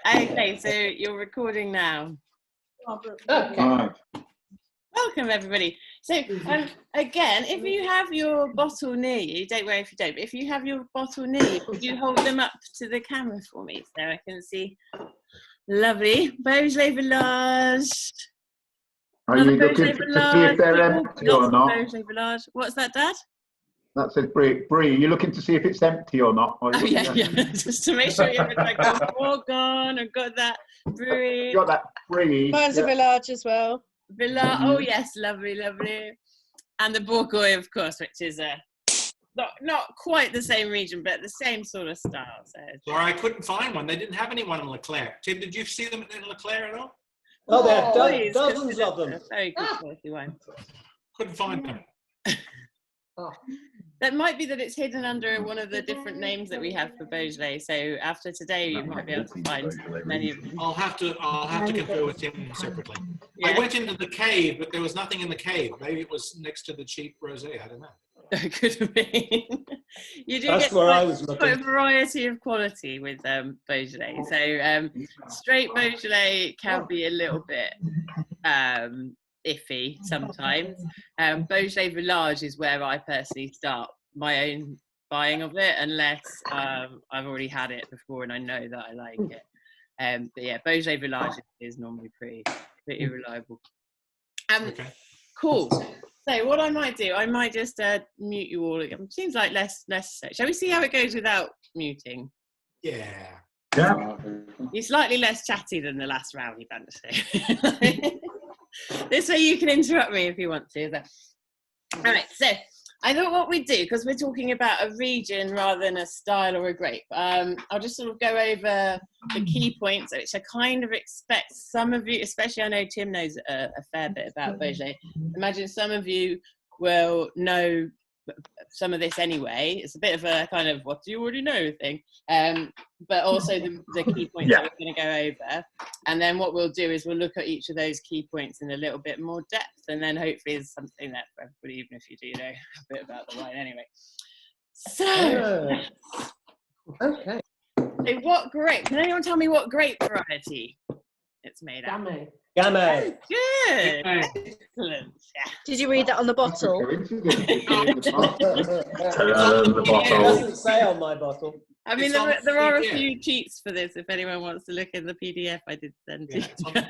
Okay, so you're recording now. Okay. Welcome, everybody. So, again, if you have your bottle near you, don't worry if you don't, but if you have your bottle near you, could you hold them up to the camera for me so I can see? Lovely. Beaujolais Village. Are you looking to see if they're empty or not? Beaujolais Village. What's that, Dad? That says Brie. Brie, are you looking to see if it's empty or not? Oh, yeah. Just to make sure you haven't like got Morgan or got that Brie. You got that Brie. Mine's a Village as well. Villa, oh yes, lovely, lovely. And the Bourgogne, of course, which is not quite the same region, but the same sort of style. So. Sorry, I couldn't find one. They didn't have anyone in Leclerc. Tim, did you see them in Leclerc at all? Oh, there are dozens of them. Very good quality wine. Couldn't find them. Oh. That might be that it's hidden under one of the different names that we have for Beaujolais. So after today, you might be able to find many of them. I'll have to confer with Tim separately. Yeah. I went into the cave, but there was nothing in the cave. Maybe it was next to the cheap rosé. I don't know. It could have been. You do That's get where I was looking. quite a variety of quality with Beaujolais. So straight Beaujolais can be a little bit iffy sometimes. Beaujolais Village is where I personally start my own buying of it, unless I've already had it before and I know that I like it. But yeah, Beaujolais Village is normally pretty reliable. Okay. Cool. So what I might do, I might just mute you all again. Seems like less necessary. Shall we see how it goes without muting? Yeah. Yeah. You're slightly less chatty than the last rowdy banter. This way you can interrupt me if you want to. All right, so I thought what we'd do, because we're talking about a region rather than a style or a grape, I'll just sort of go over the key points, which I kind of expect some of you, especially I know Tim knows a fair bit about Beaujolais. Imagine some of you will know some of this anyway. It's a bit of a kind of what do you already know thing, but also the key points that we're going to go over, and then what we'll do is we'll look at each of those key points in a little bit more depth, and then hopefully there's something there for everybody, even if you do know a bit about the wine anyway. So Okay. so what grape, can anyone tell me what grape variety it's made out of? Gamay. Good. Excellent. Yeah. Did you read that on the bottle? It doesn't say on my bottle. I mean, It's there are a PDF. few cheats for this if anyone wants to look in the PDF I did send to Yeah, you. it's on the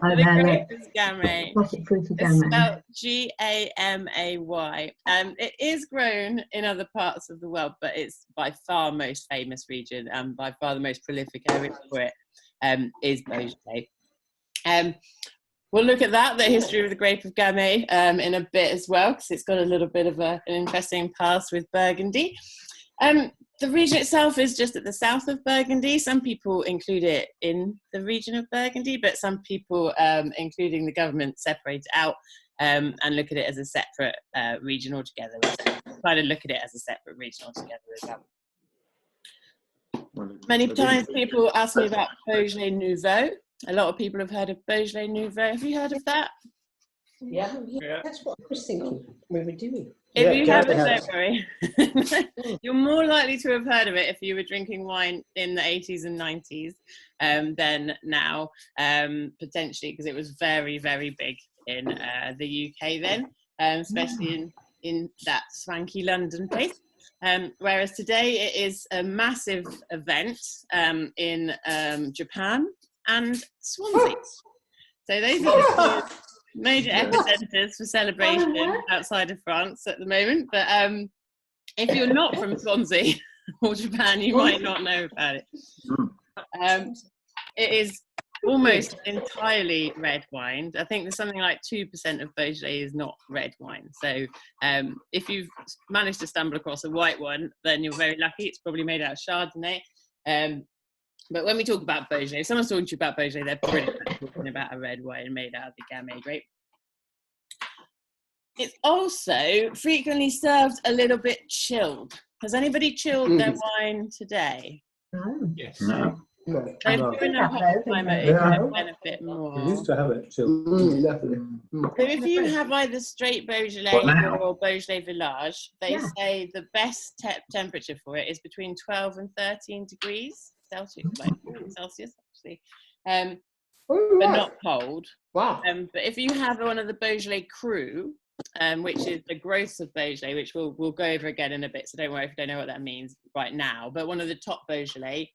The grape is Gamay. Fruity It's Gamay. spelled Gamay. It is grown in other parts of the world, but it's by far most famous region and by far the most prolific area for it is Beaujolais. We'll look at the history of the grape of Gamay in a bit as well, because it's got a little bit of an interesting past with Burgundy. The region itself is just at the south of Burgundy. Some people include it in the region of Burgundy, but some people, including the government, separate it out and look at it as a separate region altogether. Try to look at it as a separate region altogether as well. Many times people ask me about Beaujolais Nouveau. A lot of people have heard of Beaujolais Nouveau. Have you heard of that? Yeah. That's what I was thinking we were doing. If you Gary haven't, has. don't worry. You're more likely to have heard of it if you were drinking wine in the 80s and 90s than now, potentially, because it was very, very big in the UK then, especially in that swanky London place. Whereas today it is a massive event in Japan and Swansea. So those are the major epicenters for celebration outside of France at the moment. But if you're not from Swansea or Japan, you might not know about it. It is almost entirely red wine. I think there's something like 2% of Beaujolais is not red wine. So if you've managed to stumble across a white one, then you're very lucky. It's probably made out of Chardonnay. But when we talk about Beaujolais, if someone's talking to you about Beaujolais, they're pretty much talking about a red wine made out of the Gamay grape. It's also frequently served a little bit chilled. Has anybody chilled their wine today? Oh. Yes. No. No, So if no. you're in a hot climate, it Yeah. can benefit more. We used to have it. So. Definitely. So if you have either straight Beaujolais What now? or Beaujolais Village, they Yeah. say the best temperature for it is between 12 and 13 degrees Celsius, like Celsius actually, Oh, but right. not cold. Wow. But if you have one of the Beaujolais crus, which is the growth of Beaujolais, which we'll go over again in a bit, so don't worry if you don't know what that means right now, but one of the top Beaujolais,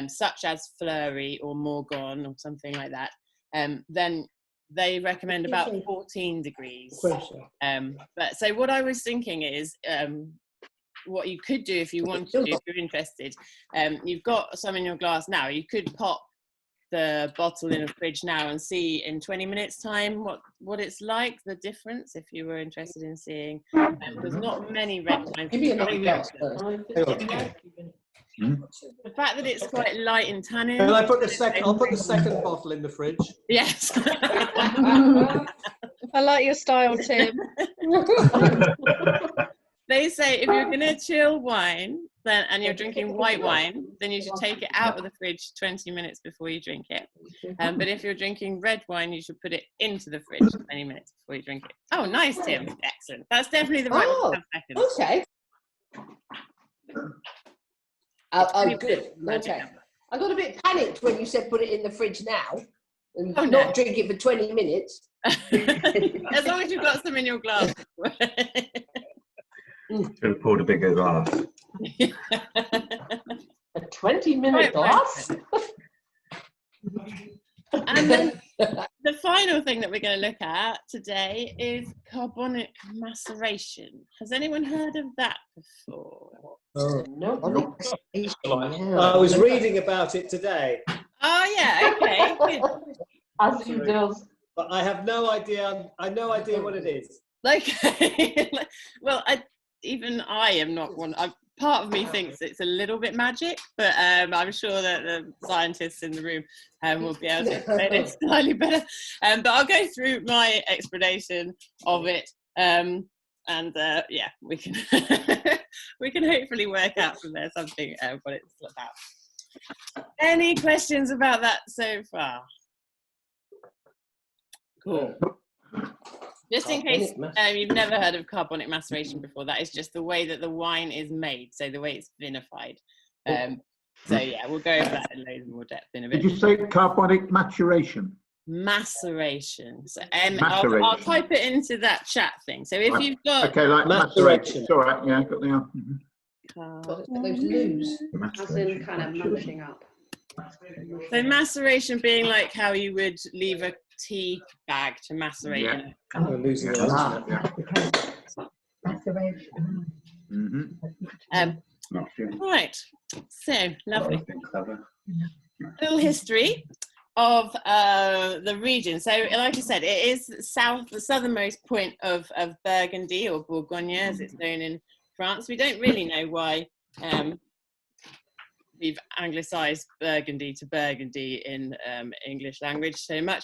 such as Fleury or Morgon or something like that, then they recommend about 14 degrees. But so what I was thinking is, what you could do if you wanted to, if you're interested, you've got some in your glass now, you could pop the bottle in a fridge now and see in 20 minutes time what it's like, the difference, if you were interested in seeing. There's not many red wines. Give me another glass. The fact that it's quite light in tannin. And I put the second. I'll put the second bottle in the fridge. Yes. I like your style, Tim. They say if you're going to chill wine and you're drinking white wine, then you should take it out of the fridge 20 minutes before you drink it. But if you're drinking red wine, you should put it into the fridge 20 minutes before you drink it. Oh, nice, Tim. Excellent. That's definitely the right one to have seconds. Okay. Oh, good. Magic Okay. number. I got a bit panicked when you said put it in the fridge now and Oh, no. not drink it for 20 minutes. As long as you've got some in your glass. Should have poured a bigger glass. A 20-minute Right, glass? And then the final thing that we're going to look at today is carbonic maceration. Has anyone heard of that before? No. I was reading about it today, Oh yeah, okay. Good. As you do. but I have no idea. I have no idea what it is. Okay. Well, I am not one. Part of me thinks it's a little bit magic, but I'm sure that the scientists in the room will be able to explain it slightly better. But I'll go through my explanation of it, and yeah, we can we can hopefully work out from there something what it's about. Any questions about that so far? Cool. Just in case you've never heard of carbonic maceration before, that is just the way that the wine is made, so the way it's vinified. So yeah, we'll go over that in loads more depth in a bit. Did you say carbonic maturation? Maceration. So Maceration. I'll type it into that chat thing. So if you've got Okay, like maceration. It's all right. Yeah, got the. Those loos. As in kind of munching up. So maceration being like how you would leave a tea bag to macerate. Yeah. We're losing the Ah, light. yeah. Maceration. Right. So lovely. Clever. Little history of the region. So like I said, it is the southernmost point of Burgundy, or Bourgogne as it's known in France. We don't really know why we've anglicised Burgundy to Burgundy in English language so much.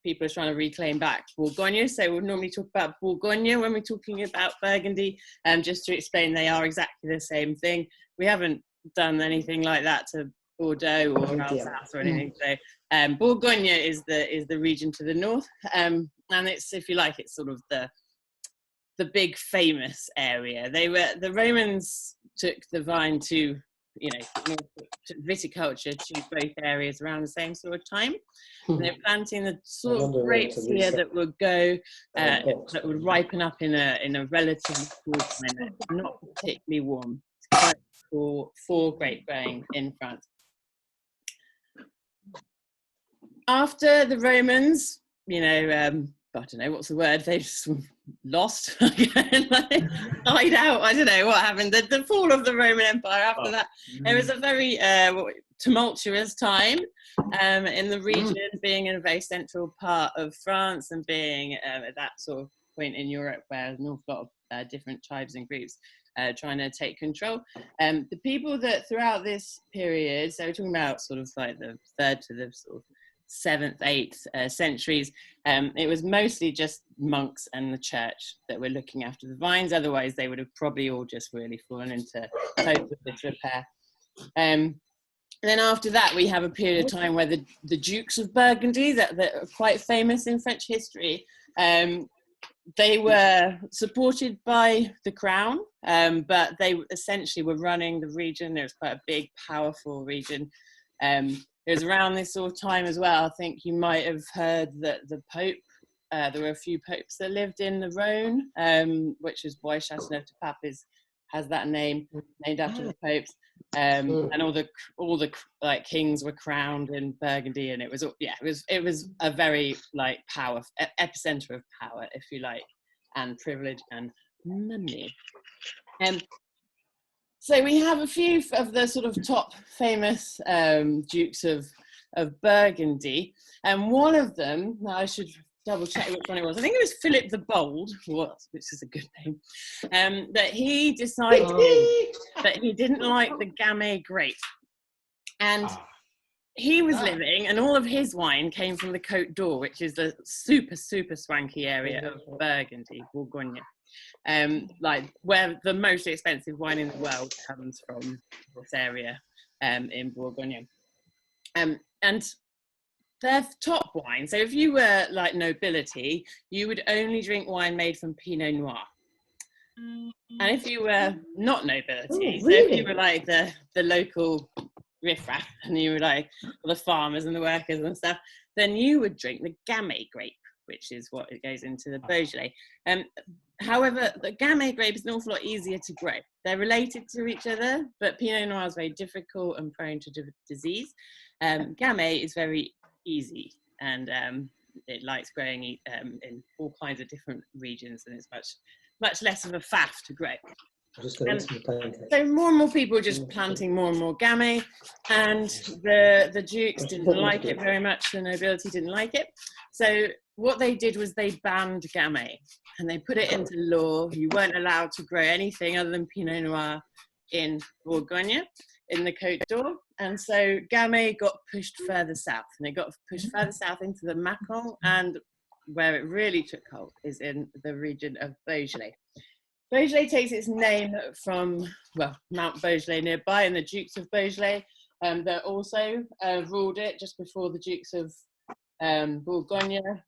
People are trying to reclaim back Bourgogne, so we'll normally talk about Bourgogne when we're talking about Burgundy, just to explain they are exactly the same thing. We haven't done anything like that to Bordeaux or Alsace or anything. So Bourgogne is the region to the north, and it's, if you like, it's sort of the big famous area. The Romans took the vine to viticulture to both areas around the same sort of time. And they're planting the sort of grapes here that would go that would ripen up in a relatively cool climate, not particularly warm. It's quite cool for grape growing in France. After the Romans, I don't know, what's the word? They just lost, died out. I don't know what happened. The fall of the Roman Empire after that. It was a very tumultuous time in the region, being in a very central part of France and being at that sort of point in Europe where there's an awful lot of different tribes and groups trying to take control. The people that throughout this period, so we're talking about sort of like the 3rd to the sort of 7th, 8th centuries, it was mostly just monks and the church that were looking after the vines. Otherwise, they would have probably all just really fallen into total disrepair. And then after that, we have a period of time where the Dukes of Burgundy, that are quite famous in French history, they were supported by the crown, but they essentially were running the region. It was quite a big, powerful region. It was around this sort of time as well. I think you might have heard that the Pope, there were a few popes that lived in the Rhone, which is why Châteauneuf-du-Pape has that name, named after the popes. And all the like kings were crowned in Burgundy, and it was a very like power epicenter of power, if you like, and privilege and money. So we have a few of the sort of top famous dukes of Burgundy, and one of them, now I should double check which one it was. I think it was Philip the Bold, which is a good name. That he decided that he didn't like the Gamay grape, and he was living, and all of his wine came from the Côte d'Or, which is the super swanky area of Burgundy, Bourgogne, like where the most expensive wine in the world comes from, this area in Bourgogne, and their top wine. So if you were like nobility, you would only drink wine made from Pinot Noir. And if you were not nobility, so if you were like the local riffraff, and you were like the farmers and the workers and stuff, then you would drink the Gamay grape, which is what it goes into the Beaujolais. However, the Gamay grape is an awful lot easier to grow. They're related to each other, but Pinot Noir is very difficult and prone to disease. Gamay is very easy, and it likes growing in all kinds of different regions, and it's much less of a faff to grow. So more and more people are just planting more and more Gamay, and the dukes didn't like it very much, the nobility didn't like it. So what they did was they banned Gamay, and they put it into law. You weren't allowed to grow anything other than Pinot Noir in Bourgogne, in the Côte d'Or. And so Gamay got pushed further south, and it got pushed further south into the Macon, and where it really took hold is in the region of Beaujolais. Beaujolais takes its name from, well, Mount Beaujolais nearby, and the Dukes of Beaujolais that also ruled it just before the Dukes of Bourgogne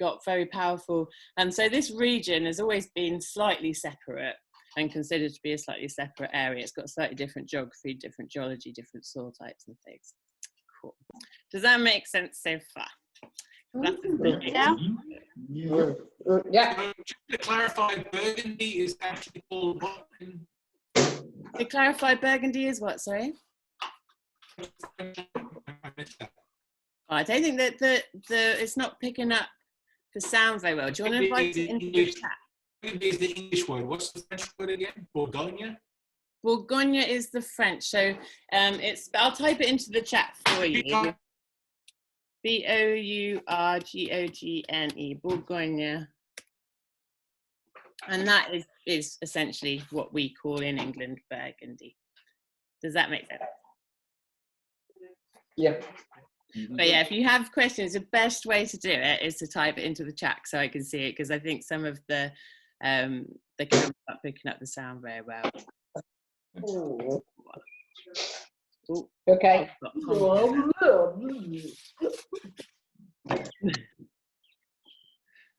got very powerful. And so this region has always been slightly separate and considered to be a slightly separate area. It's got slightly different geography, different geology, different soil types and things. Cool. Does that make sense so far? Yeah. Yeah. Just to clarify, Burgundy is actually called what? To clarify, Burgundy is what, sorry? I don't think that the it's not picking up the sound very well. Do you want to invite it into the chat? Burgundy is the English word. What's the French word again? Bourgogne? Bourgogne is the French. So I'll type it into the chat for you. Bourgogne, Bourgogne. And that is essentially what we call in England Burgundy. Does that make sense? Yeah. But yeah, if you have questions, the best way to do it is to type it into the chat so I can see it, because I think some of the camera's not picking up the sound very well. Ooh. Ooh. Okay.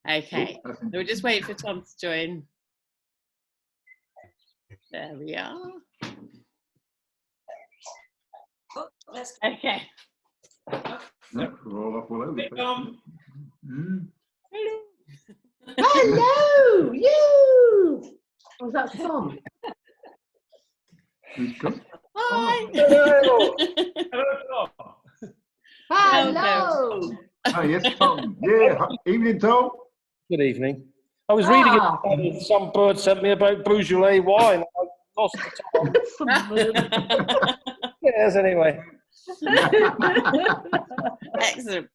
Okay, so we'll just wait for Tom to join. There we are. Okay. Yep, we're all up all over the place. Hello. Hello, you. Was that Tom? Who's come? Hi. Hello. Oh, yes, Tom. Yeah, evening, Tom. Good evening. I was reading Ah. it. Some bird sent me about Beaujolais wine. I lost the time. Yes, anyway. Excellent.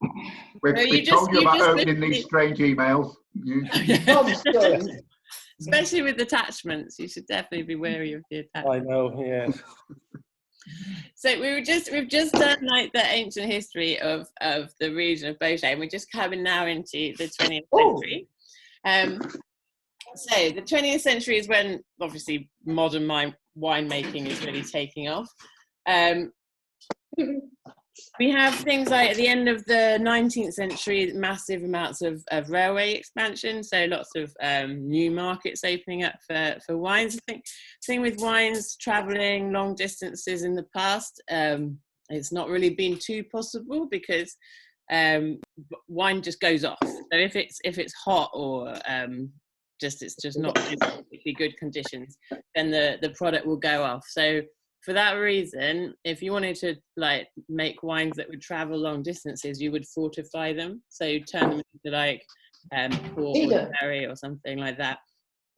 We've, No, we told you about opening these listened. strange emails. You, Tom's done. Especially with attachments, you should definitely be wary of the attachments. I know, yes. So we've just done like the ancient history of the region of Beaujolais, and we're just coming now into the 20th century. So the 20th century is when obviously modern winemaking is really taking off. we have things like at the end of the 19th century, massive amounts of railway expansion. So lots of new markets opening up for wines. I think same with wines traveling long distances in the past. It's not really been too possible because wine just goes off. So if it's hot or it's just not in particularly good conditions, then the product will go off. So for that reason, if you wanted to like make wines that would travel long distances, you would fortify them. So you turn them into like port or sherry or something like that.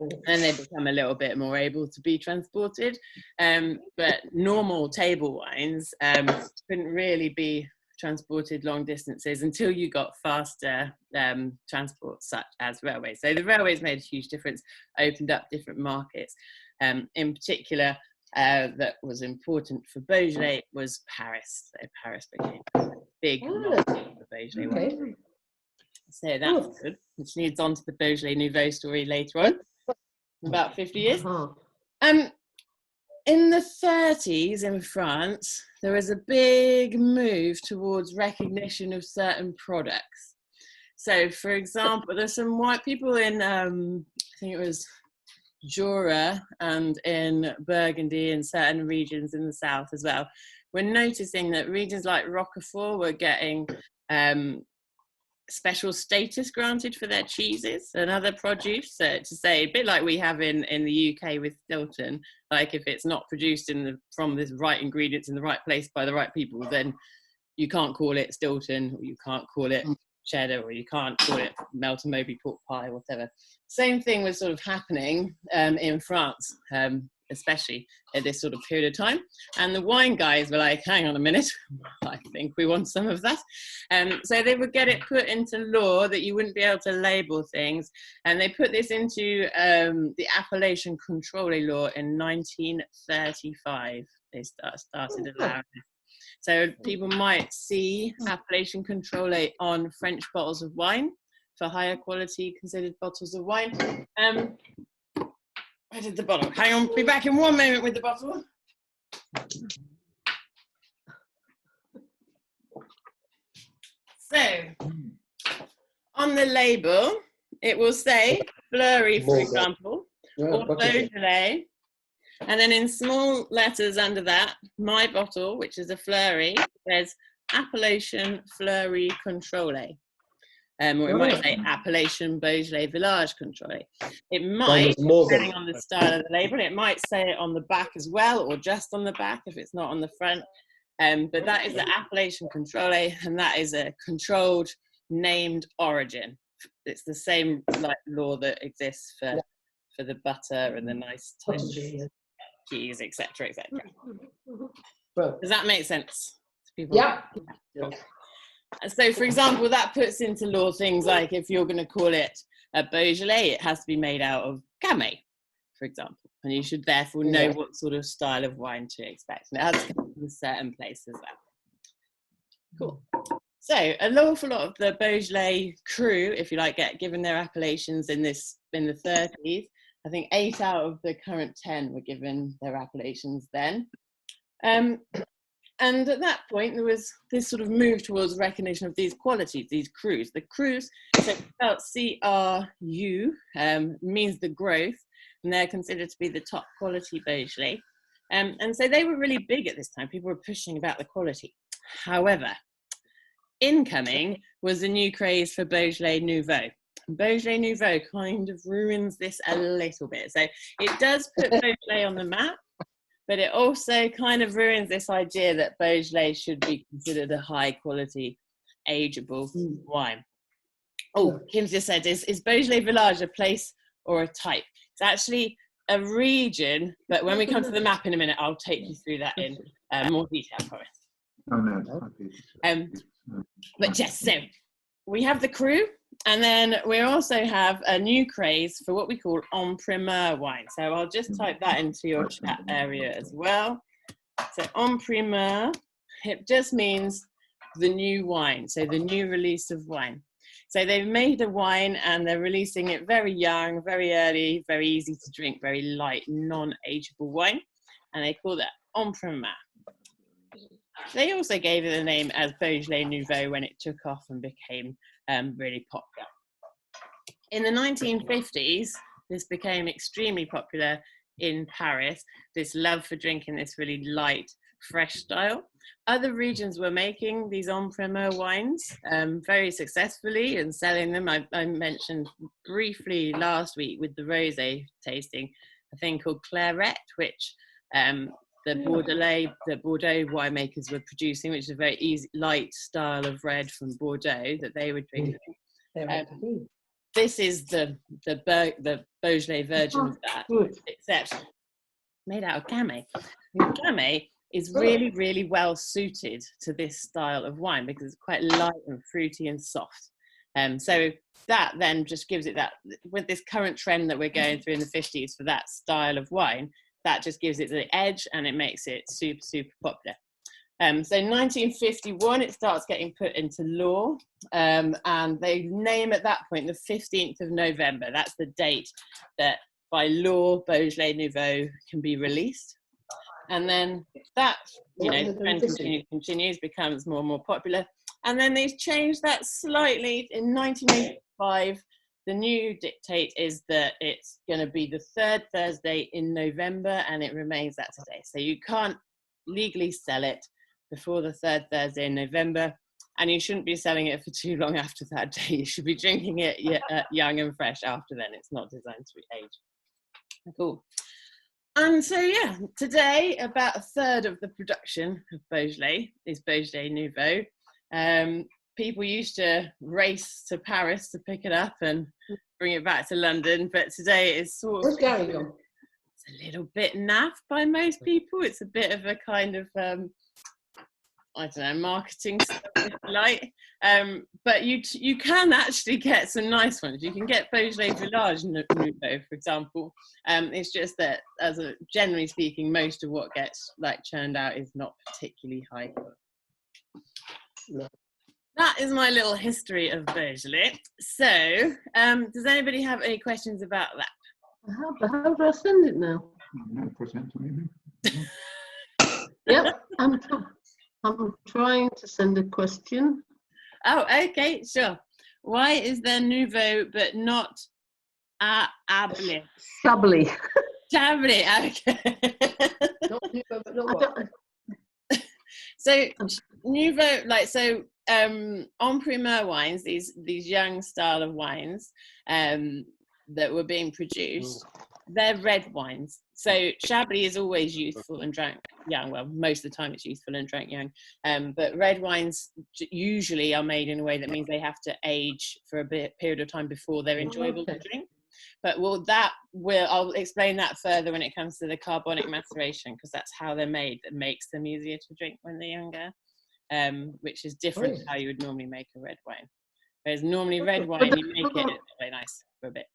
And they become a little bit more able to be transported. But normal table wines couldn't really be transported long distances until you got faster transport, such as railways. So the railways made a huge difference, opened up different markets. In particular, that was important for Beaujolais was Paris. So Paris became a big market for Beaujolais wine. So that's good, which leads on to the Beaujolais Nouveau story later on, about 50 years. In the 30s in France, there was a big move towards recognition of certain products. So, for example, there's some white people in, I think it was Jura and in Burgundy and certain regions in the south as well. We're noticing that regions like Roquefort were getting special status granted for their cheeses and other produce. So to say, a bit like we have in the UK with Stilton, like if it's not produced from the right ingredients in the right place by the right people, then you can't call it Stilton, or you can't call it cheddar, or you can't call it Melton Mowbray pork pie, whatever. Same thing was sort of happening in France, especially at this sort of period of time. And the wine guys were like, hang on a minute, I think we want some of that. So they would get it put into law that you wouldn't be able to label things. And they put this into the appellation contrôle law in 1935. They started allowing it. So people might see appellation contrôle on French bottles of wine for higher quality considered bottles of wine. Where did the bottle? Hang on, be back in 1 moment with the bottle. So, on the label, it will say Fleury, for example, or Beaujolais. And then in small letters under that, my bottle, which is a Fleury, says Appellation Fleury Contrôle. Or it might say Appellation Beaujolais Village Contrôle. It might, depending on the style of the label, it might say it on the back as well, or just on the back if it's not on the front. But that is the Appellation Contrôle, and that is a controlled named origin. It's the same like law that exists for the butter and the nice cheese, etc., etc. Does that make sense to people? Yeah. So, for example, that puts into law things like if you're going to call it a Beaujolais, it has to be made out of Gamay, for example, and you should therefore know what sort of style of wine to expect, and it has to come from a certain place as well. Cool. So, an awful lot of the Beaujolais crew, if you like, get given their appellations in the 30s. I think 8 out of the current 10 were given their appellations then. And at that point, there was this sort of move towards recognition of these qualities, these crus. The crus, so spelled C-R-U, means the growth, and they're considered to be the top quality Beaujolais. And so they were really big at this time. People were pushing about the quality. However, incoming was a new craze for Beaujolais Nouveau. Beaujolais Nouveau kind of ruins this a little bit. So it does put Beaujolais on the map, but it also kind of ruins this idea that Beaujolais should be considered a high quality, ageable wine. Oh, Kim's just said, is Beaujolais Village a place or a type? It's actually a region, but when we come to the map in a minute, I'll take you through that in more detail, I promise. Oh, no. But yes, so we have the cru, and then we also have a new craze for what we call en primeur wine. So I'll just type that into your chat area as well. So en primeur, it just means the new wine, so the new release of wine. So they've made a wine and they're releasing it very young, very early, very easy to drink, very light, non-ageable wine. And they call that en primeur. They also gave it the name as Beaujolais Nouveau when it took off and became really popular. In the 1950s, this became extremely popular in Paris, this love for drinking this really light, fresh style. Other regions were making these en primeur wines very successfully and selling them. I mentioned briefly last week with the rosé tasting a thing called Clairette, which the Bordeaux winemakers were producing, which is a very easy, light style of red from Bordeaux that they were drinking. This is the Beaujolais version of that, except made out of Gamay. Gamay is really, really well suited to this style of wine because it's quite light and fruity and soft. So that then just gives it that, with this current trend that we're going through in the 50s for that style of wine, that just gives it the edge and it makes it super, super popular. So 1951, it starts getting put into law, and they name at that point the 15th of November. That's the date that by law Beaujolais Nouveau can be released. And then that, you know, the trend continues, becomes more and more popular. And then they've changed that slightly in 1985. The new dictate is that it's going to be the third Thursday in November, and it remains that today. So you can't legally sell it before the third Thursday in November, and you shouldn't be selling it for too long after that day. You should be drinking it young and fresh after then. It's not designed to be aged. Cool. And so, yeah, today about a third of the production of Beaujolais is Beaujolais Nouveau. People used to race to Paris to pick it up and bring it back to London, but today it's sort of What's going on? it's a little bit naff by most people. It's a bit of a kind of I don't know, marketing stuff, if you like. But you can actually get some nice ones. You can get Beaujolais Village Nouveau, for example. It's just that, generally speaking, most of what gets churned out is not particularly high quality. No. That is my little history of Beaujolais. So, does anybody have any questions about that? How do I send it now? No, present maybe. Yep, I'm trying to send a question. Oh, okay, sure. Why is there Nouveau but not Chablis? Chablis. Chablis, okay. Not Nouveau, but not what? So Nouveau, en primeur wines, these young style of wines that were being produced, they're red wines. So Chablis is always youthful and drank young. Well, most of the time it's youthful and drank young. But red wines usually are made in a way that means they have to age for a period of time before they're enjoyable to drink. But I'll explain that further when it comes to the carbonic maceration, because that's how they're made. That makes them easier to drink when they're younger, which is different to how you would normally make a red wine. Whereas normally red wine, you make it very nice for a bit.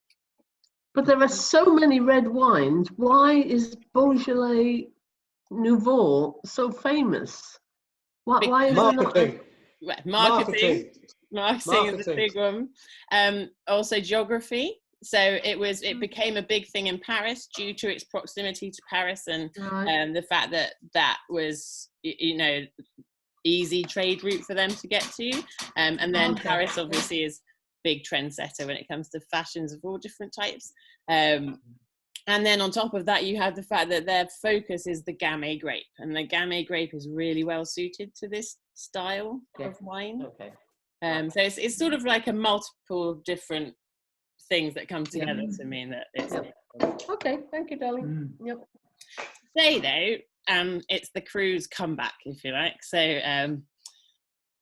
But there are so many red wines. Why is Beaujolais Nouveau so famous? Why is Marketing. Marketing is a big one. Also geography. So it became a big thing in Paris due to its proximity to Paris and the fact that was, easy trade route for them to get to. And then Paris obviously is big trendsetter when it comes to fashions of all different types. And then on top of that, you have the fact that their focus is the Gamay grape, and the Gamay grape is really well suited to this style of wine. Okay. So it's sort of like a multiple different things that come together to mean that it's Okay, thank you, darling. Yep. Today though, it's the crus comeback, if you like. So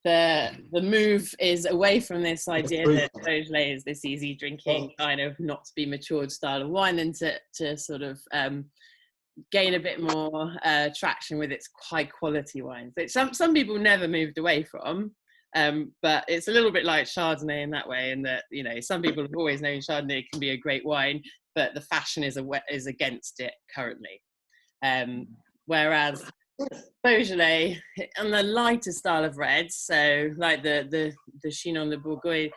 the move is away from this idea that Beaujolais is this easy drinking kind of not to be matured style of wine, and to sort of gain a bit more traction with its high quality wines, which some people never moved away from. But it's a little bit like Chardonnay in that way, in that some people have always known Chardonnay can be a great wine, but the fashion is against it currently. Whereas Beaujolais, on the lighter style of reds, so like the Chinon de Bourgogne,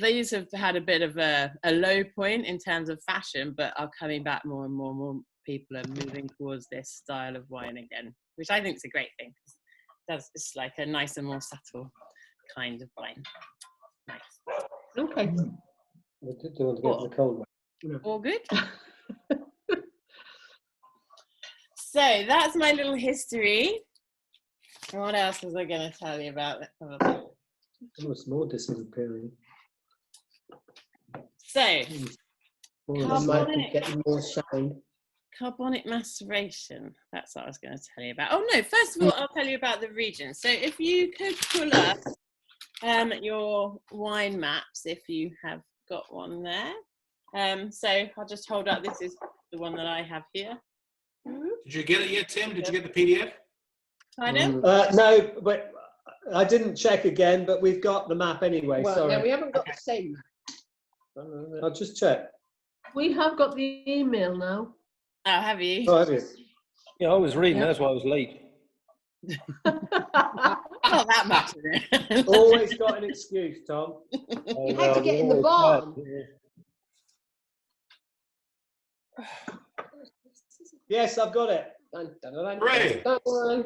these have had a bit of a low point in terms of fashion, but are coming back more and more people are moving towards this style of wine again, which I think is a great thing. It's like a nicer, more subtle kind of wine. Nice. Okay. I do want to go to the cold one. All good? So that's my little history. What else was I going to tell you about? Oh, it's more disappearing. So, Might be getting more shine. carbonic maceration. That's what I was going to tell you about. Oh no, first of all, I'll tell you about the region. So if you could pull up your wine maps, if you have got one there. So I'll just hold up. This is the one that I have here. Did you get it yet, Tim? Did you get the PDF? Pardon? No, but I didn't check again, but we've got the map anyway. Well, Sorry. no, we haven't got the same. I'll just check. We have got the email now. Oh, have you? Oh, have you? Yeah, I was reading. That's why I was late. Not that much, is it? Always got an excuse, Tom. You had to get in the barn. Yes, I've got it. Hooray! Don't worry.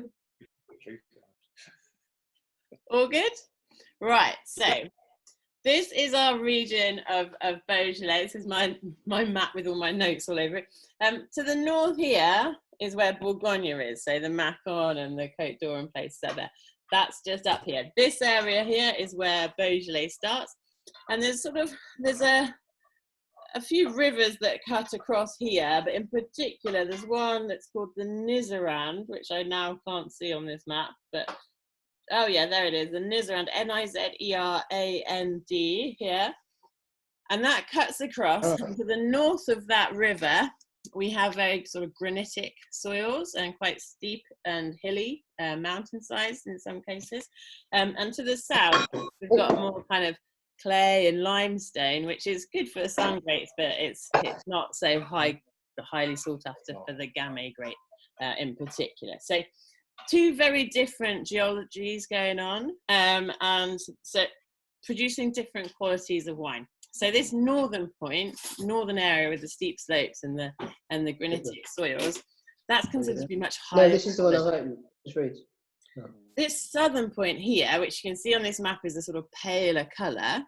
All good? Right, so this is our region of Beaujolais. This is my map with all my notes all over it. To the north here is where Bourgogne is, so the Macon and the Côte d'Or and places like that. That's just up here. This area here is where Beaujolais starts, and there's a few rivers that cut across here, but in particular there's one that's called the Nizerand, which I now can't see on this map, but oh yeah, there it is, the Nizerand, Nizerand here, and that cuts across. And to the north of that river we have very sort of granitic soils and quite steep and hilly mountainsides in some cases, and to the south we've got more kind of clay and limestone, which is good for the sun grapes, but it's not so highly sought after for the Gamay grape in particular. So two very different geologies going on, and so producing different qualities of wine. So this northern area with the steep slopes and the granitic soils, that's considered to be much higher. No, this is the one I've opened. Just read. This southern point here, which you can see on this map is a sort of paler colour,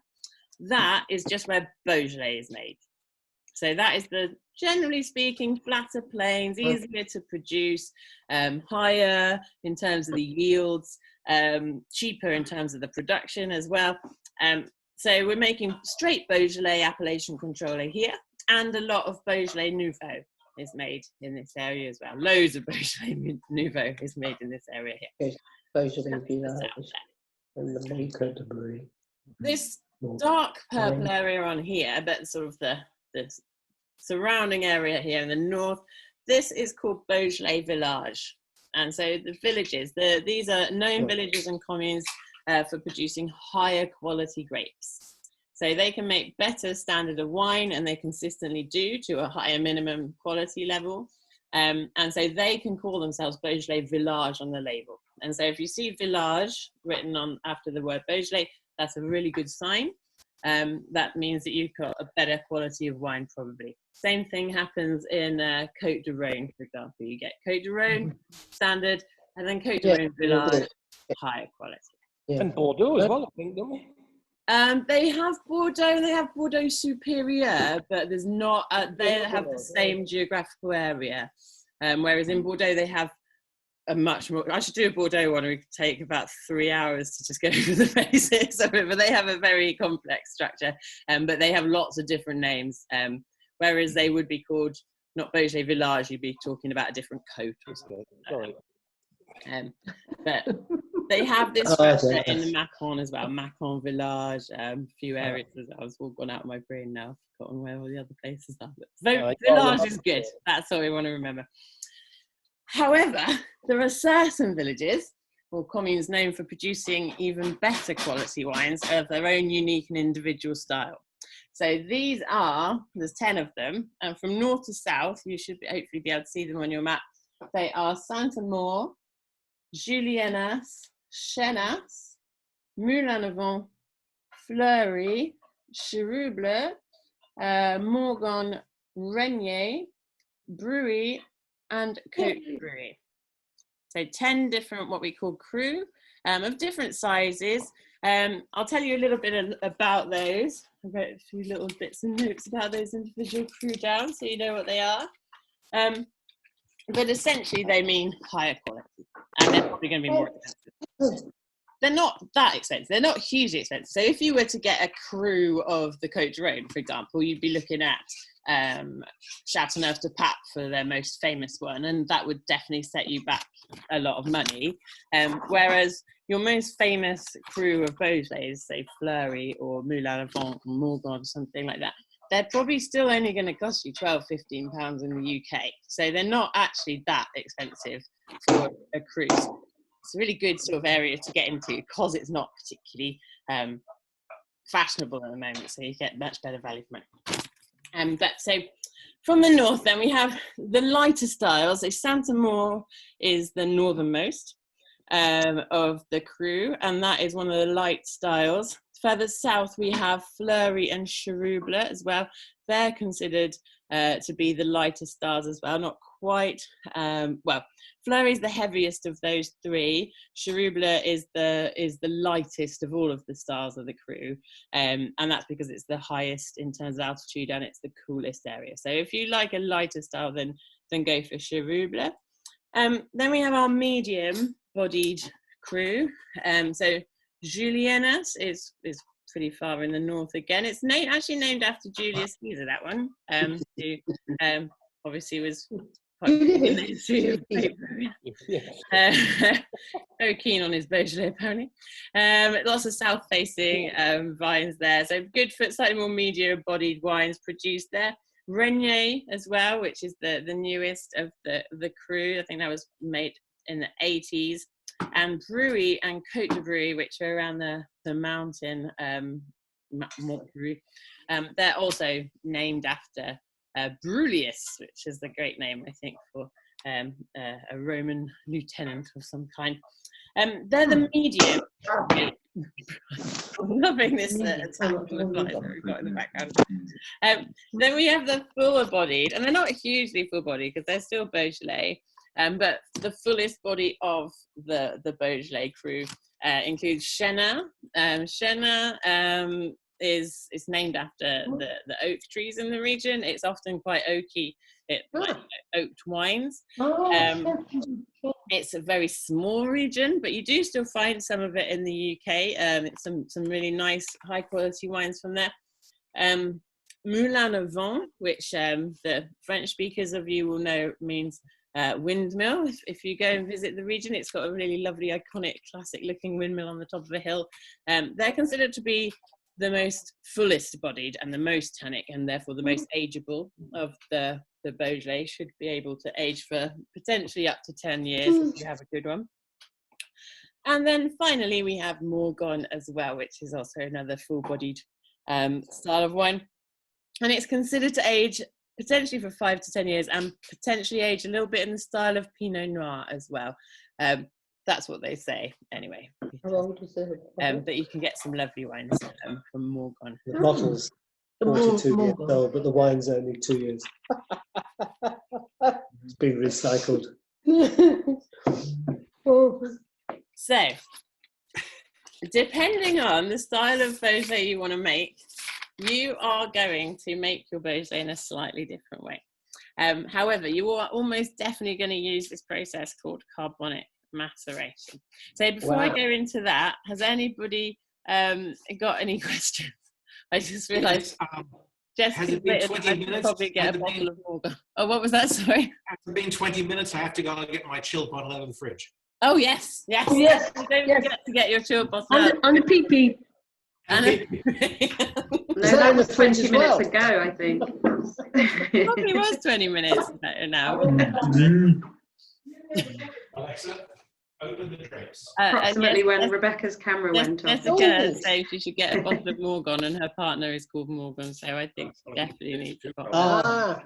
that is just where Beaujolais is made. So that is the, generally speaking, flatter plains, easier to produce, higher in terms of the yields, cheaper in terms of the production as well. So we're making straight Beaujolais appellation controller here, and a lot of Beaujolais Nouveau is made in this area as well. Loads of Beaujolais Nouveau is made in this area here. Beaujolais and the Côte de Brie. This dark purple area on here, but sort of the surrounding area here in the north, this is called Beaujolais Village. And so the villages, these are known villages and communes for producing higher quality grapes. So they can make better standard of wine, and they consistently do, to a higher minimum quality level. And so they can call themselves Beaujolais Village on the label. And so if you see Village written on after the word Beaujolais, that's a really good sign. That means that you've got a better quality of wine, probably. Same thing happens in Côte de Rhône, for example. You get Côte de Rhône standard, and then Côte de Rhône Village, higher quality. Yeah. And Bordeaux as well, I think, don't we? They have Bordeaux and they have Bordeaux Superior, but there's not, they have the same geographical area. Whereas in Bordeaux, they have a much more, I should do a Bordeaux one, it would take about 3 hours to just go through the basics of it, but they have a very complex structure, but they have lots of different names, whereas they would be called, not Beaujolais Village, you'd be talking about a different coat or something. Sorry. But they have this structure in the Macon as well, Macon Village, a few areas as well. It's all gone out of my brain now, I've forgotten where all the other places are. But Village is good, that's all we want to remember. However, there are certain villages or communes known for producing even better quality wines of their own unique and individual style. So these are, there's 10 of them, and from north to south, you should hopefully be able to see them on your map. They are Saint-Amour, Julienas, Chenas, Moulin-Avant, Fleury, Cheruble, Morgon, Renier, Bruy, and Côte Bruy. So 10 different what we call crus of different sizes. I'll tell you a little bit about those. I've got a few little bits and notes about those individual crus down so you know what they are. But essentially they mean higher quality, and they're probably going to be more expensive. They're not that expensive. They're not hugely expensive. So if you were to get a cru of the Côte d'Rhône, for example, you'd be looking at Châteauneuf-du-Pape for their most famous one, and that would definitely set you back a lot of money. Whereas your most famous cru of Beaujolais, say Fleury or Moulin à Vent or Morgon, something like that, they're probably still only going to cost you £12–15 in the UK. So they're not actually that expensive for a cruise. It's a really good sort of area to get into because it's not particularly fashionable at the moment, so you get much better value for money. But so from the north then we have the lighter styles. So Saint-Amour is the northernmost of the cru, and that is one of the light styles. Further south we have Fleury and Cherrouble as well. They're considered to be the lighter styles as well, not quite. Well, Fleury is the heaviest of those three. Cherrouble is the lightest of all of the styles of the cru, and that's because it's the highest in terms of altitude and it's the coolest area. So if you like a lighter style, then go for Cherrouble. Then we have our medium-bodied cru. So Juliennas is pretty far in the north again. It's actually named after Julius Caesar, that one, who obviously was quite big in the history of paper. Very keen on his Beaujolais, apparently. Lots of south-facing vines there. So good for slightly more medium-bodied wines produced there. Renier as well, which is the newest of the cru. I think that was made in the 80s. And Bruy and Côte de Bruy, which are around the mountain, Montbruy, they're also named after Brulius, which is the great name, I think, for a Roman lieutenant of some kind. They're the medium. I'm loving this attack on the flies that we've got in the background. Then we have the fuller-bodied, and they're not hugely full-bodied because they're still Beaujolais. But the fullest body of the Beaujolais cru includes Chenin. Chenin is named after the oak trees in the region. It's often quite oaky, like oaked wines. It's a very small region, but you do still find some of it in the UK. It's some really nice high quality wines from there. Moulin à Vent, which the French speakers of you will know means windmill. If you go and visit the region, it's got a really lovely, iconic, classic looking windmill on the top of a hill. They're considered to be the most fullest bodied and the most tannic, and therefore the most ageable of the Beaujolais. Should be able to age for potentially up to 10 years if you have a good one. And then finally we have Morgon as well, which is also another full-bodied style of wine, and it's considered to age potentially for 5 to 10 years and potentially age a little bit in the style of Pinot Noir as well. That's what they say anyway. But you can get some lovely wines from Morgon. The bottle's 42 years old, but the wine's only 2 years. It's been recycled. So, depending on the style of Beaujolais you want to make, you are going to make your Beaujolais in a slightly different way. However, you are almost definitely going to use this process called carbonic maceration. So before I go into that, has anybody got any questions? I just realised Jessica's later, I could probably get a bottle of Morgon. Oh, what was that? Sorry. After being 20 minutes, I have to go and get my chilled bottle out of the fridge. Oh, yes. Don't forget to get your chilled bottle out. And a pee-pee. No, that was 20 minutes ago, I think. Probably was 20 minutes now. Alexa, open the drapes. Approximately when Rebecca's camera went off. Jessica said she should get a bottle of Morgon, and her partner is called Morgon, so I think she definitely needs a bottle.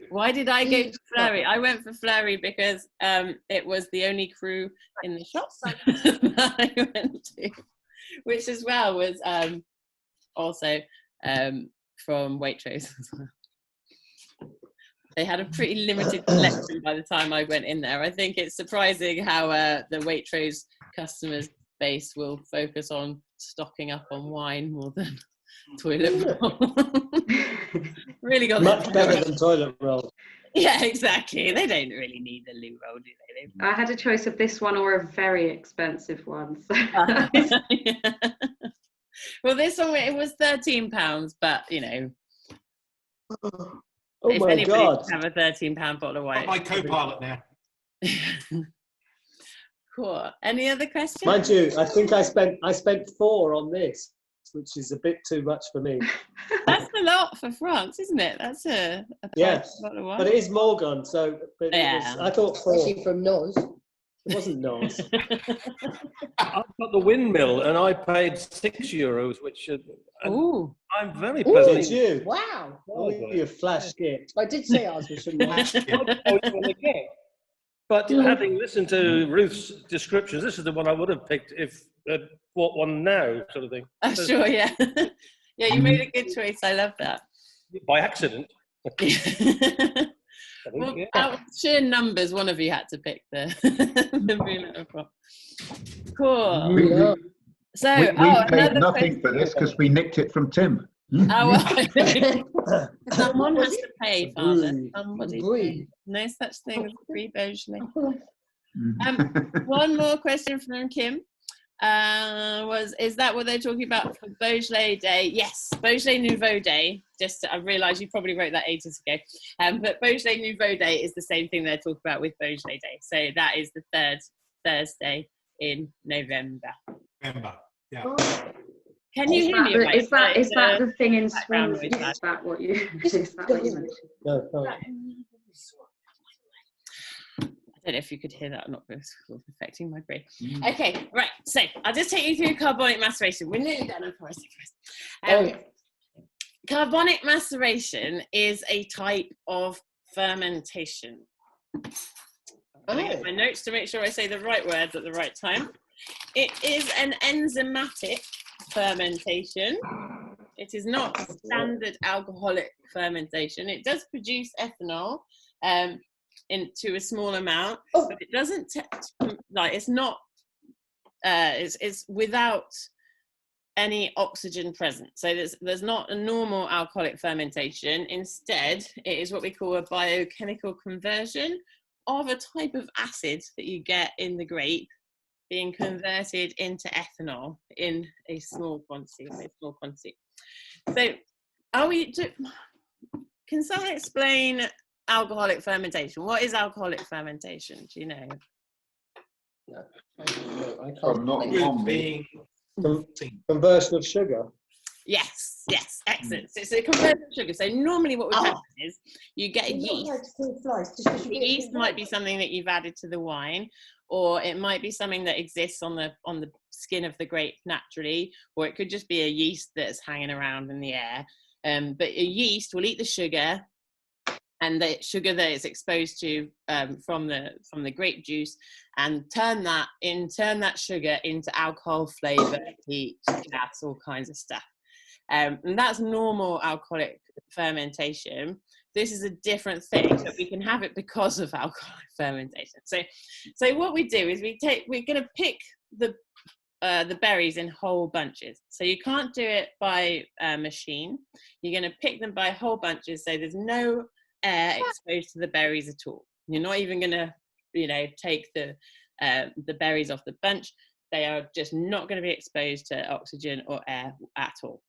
Why did I go for Fleury? I went for Fleury because it was the only cru in the shops that I went to, which as well was also from Waitrose as well. They had a pretty limited selection by the time I went in there. I think it's surprising how the Waitrose customers base will focus on stocking up on wine more than toilet roll. Really got Much better than toilet roll. Yeah, exactly. They don't really need the loo roll, do they? I had a choice of this one or a very expensive one. So. Yeah. Well, this one, it was £13, but you know, Oh if my anybody God. could have a £13 bottle of wine. My co-pilot now. Cool. Any other questions? Mind you, I think I spent 4 on this, which is a bit too much for me. That's a lot for France, isn't it? That's a Yes, bottle of wine. but it is Morgan, so but Yeah. I thought 4. Especially from Nos. It wasn't Nos. I've got the windmill, and I paid €6, which and Ooh. I'm very Did pleasant. you? Wow. Oh, you flash skit. I did say ours was from Nos. But having listened to Ruth's descriptions, this is the one I would have picked if I'd bought one now, sort of thing. Oh, sure, yeah. Yeah, you made a good choice. I love that. By accident. I think, Well, yeah. out of sheer numbers, one of you had to pick the Bouillon Froid. Cool. We So, paid another nothing question. for this because we nicked it from Tim. Oh, well, someone has to pay, Father. Brie. Somebody Brie. pay. No such thing as free Beaujolais. Mhm. One more question from Kim. Is that what they're talking about for Beaujolais Day? Yes, Beaujolais Nouveau Day. I realised you probably wrote that ages ago. But Beaujolais Nouveau Day is the same thing they're talking about with Beaujolais Day. So that is the 3rd Thursday in November. Remember. Yeah. Can you hear me? Is that the thing in background Swansea? noise. Is that what you mentioned? No, no. I don't know if you could hear that or not, but it's affecting my brain. Okay, right. So I'll just take you through carbonic maceration. We're nearly done, I promise. Carbonic maceration is a type of fermentation. I'm going to get my notes to make sure I say the right words at the right time. It is an enzymatic fermentation. It is not standard alcoholic fermentation. It does produce ethanol into a small amount, but it doesn't it's not it's without any oxygen present. So there's not a normal alcoholic fermentation. Instead, it is what we call a biochemical conversion of a type of acid that you get in the grape being converted into ethanol in a small quantity. So can someone explain alcoholic fermentation? What is alcoholic fermentation? Do you know? I Oh, can't. not With on me. being Conversion of sugar. Yes, excellent. So it's a conversion of sugar. So normally what would happen is you get a yeast. The yeast might be something that you've added to the wine, or it might be something that exists on the skin of the grape naturally, or it could just be a yeast that's hanging around in the air. But a yeast will eat the sugar, and the sugar that it's exposed to from the grape juice, and turn that sugar into alcohol, flavour, heat, gas, all kinds of stuff. And that's normal alcoholic fermentation. This is a different thing, but we can have it because of alcoholic fermentation. So what we do is we're going to pick the berries in whole bunches. So you can't do it by machine. You're going to pick them by whole bunches, so there's no air exposed to the berries at all. You're not even going to, take the berries off the bunch. They are just not going to be exposed to oxygen or air at all.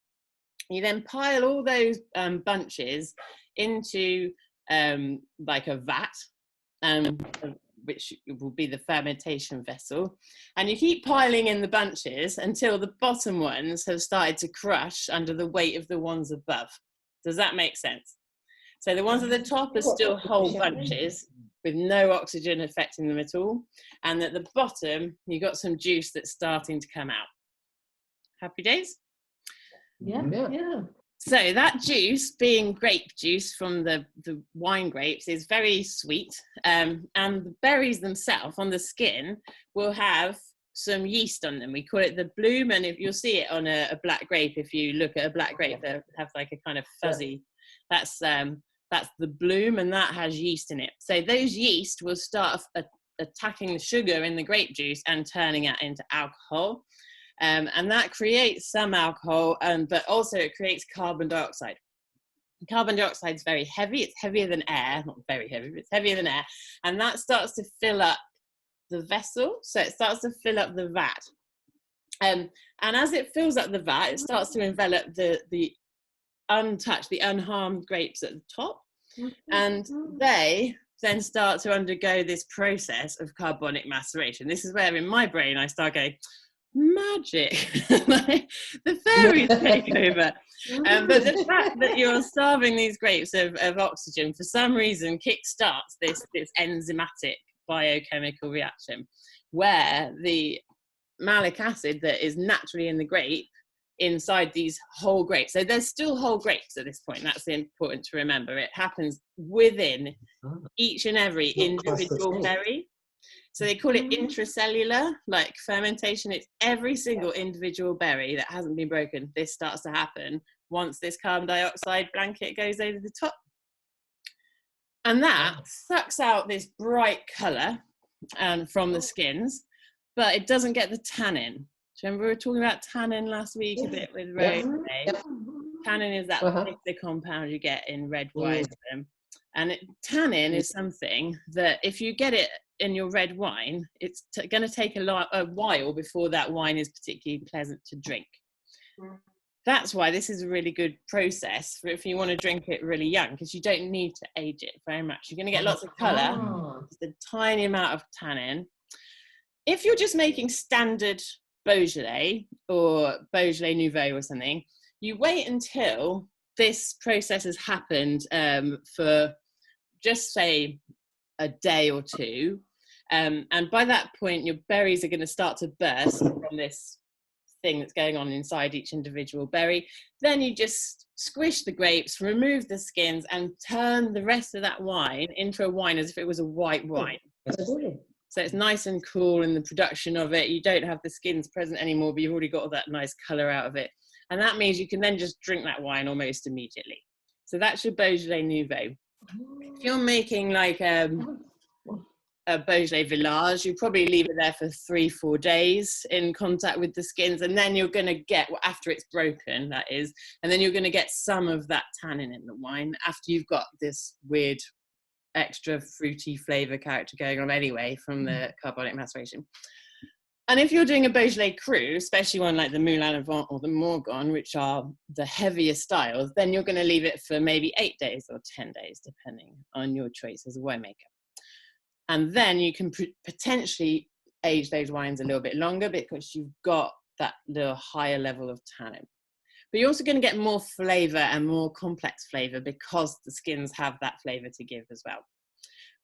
You then pile all those bunches into like a vat, which will be the fermentation vessel, and you keep piling in the bunches until the bottom ones have started to crush under the weight of the ones above. Does that make sense? So the ones at the top are still whole bunches with no oxygen affecting them at all, and at the bottom you've got some juice that's starting to come out. Happy days? Yeah. So that juice, being grape juice from the wine grapes, is very sweet, and the berries themselves on the skin will have some yeast on them. We call it the bloom, and if you'll see it on a black grape, if you look at a black grape, they have like a kind of fuzzy. That's That's the bloom, and that has yeast in it. So those yeast will start attacking the sugar in the grape juice and turning it into alcohol. And that creates some alcohol, but also it creates carbon dioxide. Carbon dioxide is very heavy. It's heavier than air, not very heavy, but it's heavier than air. And that starts to fill up the vessel. So it starts to fill up the vat. And as it fills up the vat, it starts to envelop the untouched, the unharmed grapes at the top. And they then start to undergo this process of carbonic maceration. This is where in my brain I start going, magic, like, the fairies take over. But the fact that you're starving these grapes of oxygen for some reason kick-starts this enzymatic biochemical reaction where the malic acid that is naturally in the grape inside these whole grapes. So there's still whole grapes at this point. That's important to remember. It happens within each and every individual berry. So they call it intracellular, like fermentation. It's every single individual berry that hasn't been broken. This starts to happen once this carbon dioxide blanket goes over the top. And that sucks out this bright colour from the skins, but it doesn't get the tannin. Do you remember we were talking about tannin last week a bit with rosé? Tannin is that bitter compound you get in red wine. And tannin is something that if you get it in your red wine, it's going to take a while before that wine is particularly pleasant to drink. That's why this is a really good process for if you want to drink it really young, because you don't need to age it very much. You're going to get lots of colour, just a tiny amount of tannin. If you're just making standard Beaujolais or Beaujolais Nouveau or something, you wait until this process has happened for just say a day or two. And by that point, your berries are going to start to burst from this thing that's going on inside each individual berry. Then you just squish the grapes, remove the skins, and turn the rest of that wine into a wine as if it was a white wine. So it's nice and cool in the production of it. You don't have the skins present anymore, but you've already got all that nice colour out of it. And that means you can then just drink that wine almost immediately. So that's your Beaujolais Nouveau. If you're making like a Beaujolais Village, you probably leave it there for 3-4 days in contact with the skins, and then you're going to get, after it's broken, that is, and then you're going to get some of that tannin in the wine after you've got this weird extra fruity flavour character going on anyway from the carbonic maceration. And if you're doing a Beaujolais cru, especially one like the Moulin Avant or the Morgon, which are the heavier styles, then you're going to leave it for maybe 8 days or 10 days, depending on your choice as a winemaker. And then you can potentially age those wines a little bit longer because you've got that little higher level of tannin. But you're also going to get more flavour and more complex flavour because the skins have that flavour to give as well.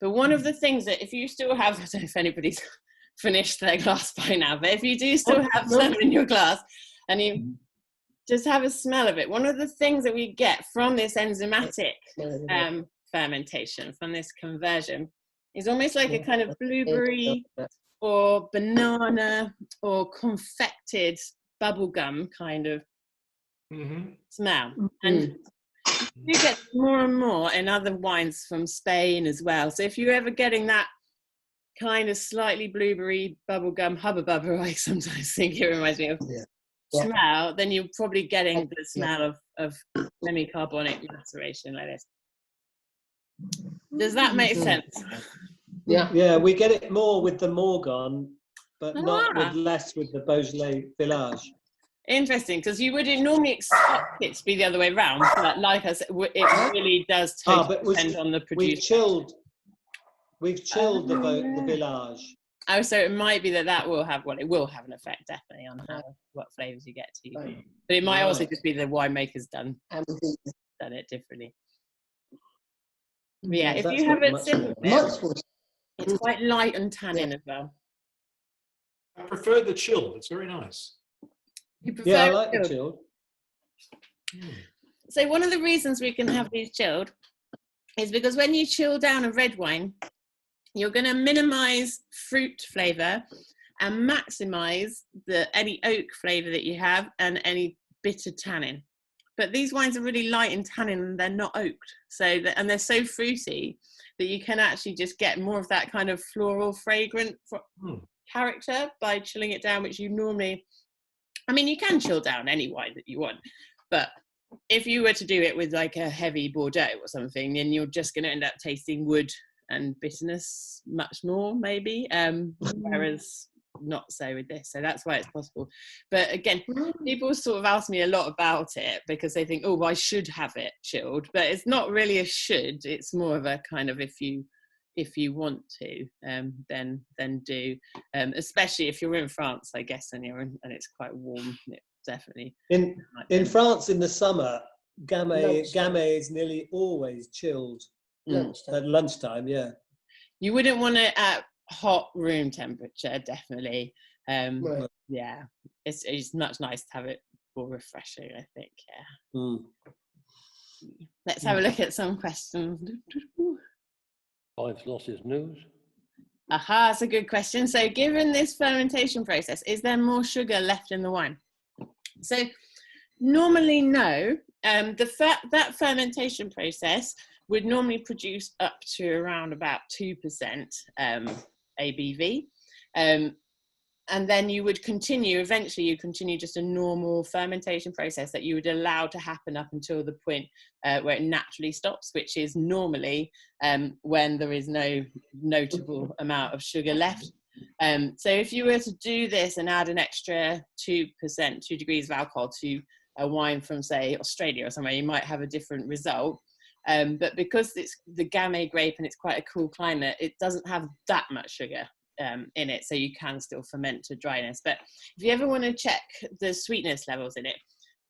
But one of the things that if you still have, I don't know if anybody's finished their glass by now, but if you do still have some in your glass and you just have a smell of it, one of the things that we get from this enzymatic fermentation, from this conversion, is almost like a kind of blueberry or banana or confected bubblegum kind of smell. And you get more and more in other wines from Spain as well. So if you're ever getting that kind of slightly blueberry bubblegum hubba bubba, I sometimes think it reminds me of smell, then you're probably getting the smell of semi-carbonic maceration like this. Does that make sense? Yeah, we get it more with the Morgon, but not with less with the Beaujolais Village. Interesting, because you would normally expect it to be the other way around, but like I said, it really does depend on the producer. We've chilled the Village. Oh, so it might be that will have, well, it will have an effect definitely on what flavours you get to. But it might also just be the winemaker's done it differently. But yeah, if you have it simple, it's quite light and tannin as well. I prefer the chilled. It's very nice. I like the chilled. So one of the reasons we can have these chilled is because when you chill down a red wine, you're going to minimise fruit flavour and maximise any oak flavour that you have and any bitter tannin. but these wines are really light in tannin and they're not oaked. So that, and they're so fruity that you can actually just get more of that kind of floral, fragrant character by chilling it down, which you normally, I mean, you can chill down any wine that you want, but if you were to do it with like a heavy Bordeaux or something, then you're just going to end up tasting wood and bitterness much more, maybe. Whereas not so with this. So that's why it's possible. But again, people sort of ask me a lot about it because they think, oh, well, I should have it chilled. But it's not really a should. It's more of a kind of if you want to, then do. Especially if you're in France, I guess, and it's quite warm. It definitely. In France in the summer, Gamay is nearly always chilled at lunchtime. Yeah. You wouldn't want it at hot room temperature, definitely. Right. Yeah, it's much nice to have it more refreshing, I think. Yeah. Let's have a look at some questions. Five losses news. Aha, that's a good question. So given this fermentation process, is there more sugar left in the wine? So normally no. That fermentation process would normally produce up to around about 2% ABV. And then you would continue, eventually you continue just a normal fermentation process that you would allow to happen up until the point where it naturally stops, which is normally when there is no notable amount of sugar left. So if you were to do this and add an extra 2%, 2 degrees of alcohol to a wine from, say, Australia or somewhere, you might have a different result. But because it's the Gamay grape and it's quite a cool climate, it doesn't have that much sugar in it, so you can still ferment to dryness. But if you ever want to check the sweetness levels in it